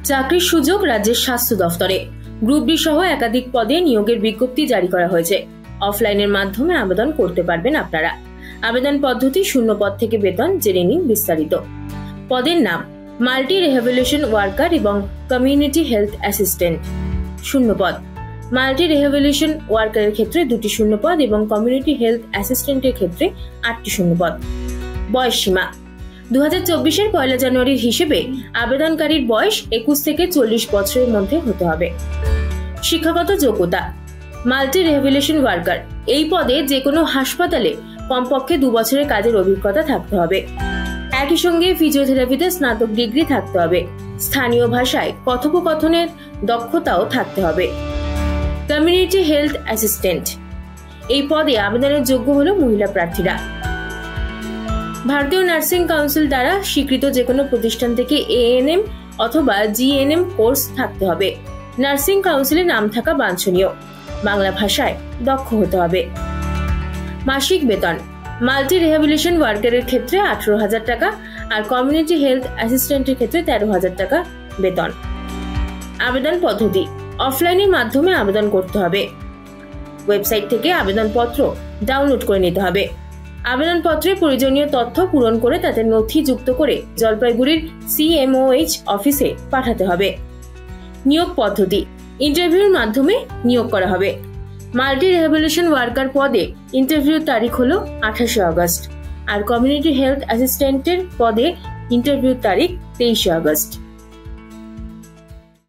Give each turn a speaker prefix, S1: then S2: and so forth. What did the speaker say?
S1: চাকরির সুযোগ রাজ্যের স্বাস্থ্য দফতরে। গ্রুপ ডি সহ একাধিক পদে নিয়োগের বিজ্ঞপ্তি জারি করা হয়েছে। অফলাইনের মাধ্যমে আবেদন করতে পারবেন আপনারা। আবেদন পদ্ধতি, শূন্য পদ থেকে বেতন, জেনে নিন বিস্তারিত। পদের নাম মাল্টি রিহ্যাবিলিটেশন ওয়ার্কার এবং কমিউনিটি হেলথ অ্যাসিস্ট্যান্ট। শূন্য পদ মাল্টি রিহ্যাবিলিটেশন ওয়ার্কারের ক্ষেত্রে 2টি শূন্য পদ এবং কমিউনিটি হেলথ অ্যাসিস্ট্যান্টের ক্ষেত্রে 8টি শূন্য পদ। বয়স সীমা 2024-এর 1 জানুয়ারির হিসেবে আবেদনকারীর বয়স 21 থেকে 40 বছরের মধ্যে হতে হবে। শিক্ষাগত যোগ্যতা মাল্টি রিহ্যাবিলিটেশন ওয়ার্কার এই পদে যে কোনো হাসপাতালে কমপক্ষে 2 বছরের কাজের অভিজ্ঞতা থাকতে হবে। একই সঙ্গে ফিজিওথেরাপিতে স্নাতক ডিগ্রি থাকতে হবে। স্থানীয় ভাষায় কথোপকথনের দক্ষতাও থাকতে হবে। কমিউনিটি হেলথ অ্যাসিস্ট্যান্ট এই পদে আবেদনের যোগ্য হলো মহিলা প্রার্থীরা। ভারতীয় নার্সিং কাউন্সিল দ্বারা স্বীকৃত যে কোনো প্রতিষ্ঠান থেকে এএনএম অথবা জিএনএম কোর্স থাকতে হবে। নার্সিং কাউন্সিলে নাম থাকা বাঞ্ছনীয়। বাংলা ভাষায় দক্ষ হতে হবে। মাসিক বেতন মাল্টি রিহ্যাবিলিটেশন ওয়ার্কারের ক্ষেত্রে 18,000 টাকা আর কমিউনিটি হেলথ অ্যাসিস্ট্যান্টের ক্ষেত্রে 13,000 টাকা বেতন। আবেদন পদ্ধতি, অফলাইনের মাধ্যমে আবেদন করতে হবে। ওয়েবসাইট থেকে আবেদনপত্র ডাউনলোড করে নিতে হবে। আবেদনপত্রে প্রয়োজনীয় তথ্য পূরণ করে তাতে নথি যুক্ত করে জলপাইগুড়ির CMOH অফিসে পাঠাতে হবে। নিয়োগ পদ্ধতি, ইন্টারভিউর মাধ্যমে নিয়োগ করা হবে। মাল্টি রিহ্যাবিলিটেশন ওয়ার্কার পদে ইন্টারভিউর তারিখ হলো 28 আগস্ট আর কমিউনিটি হেলথ অ্যাসিস্ট্যান্টের পদে ইন্টারভিউর তারিখ 23 আগস্ট।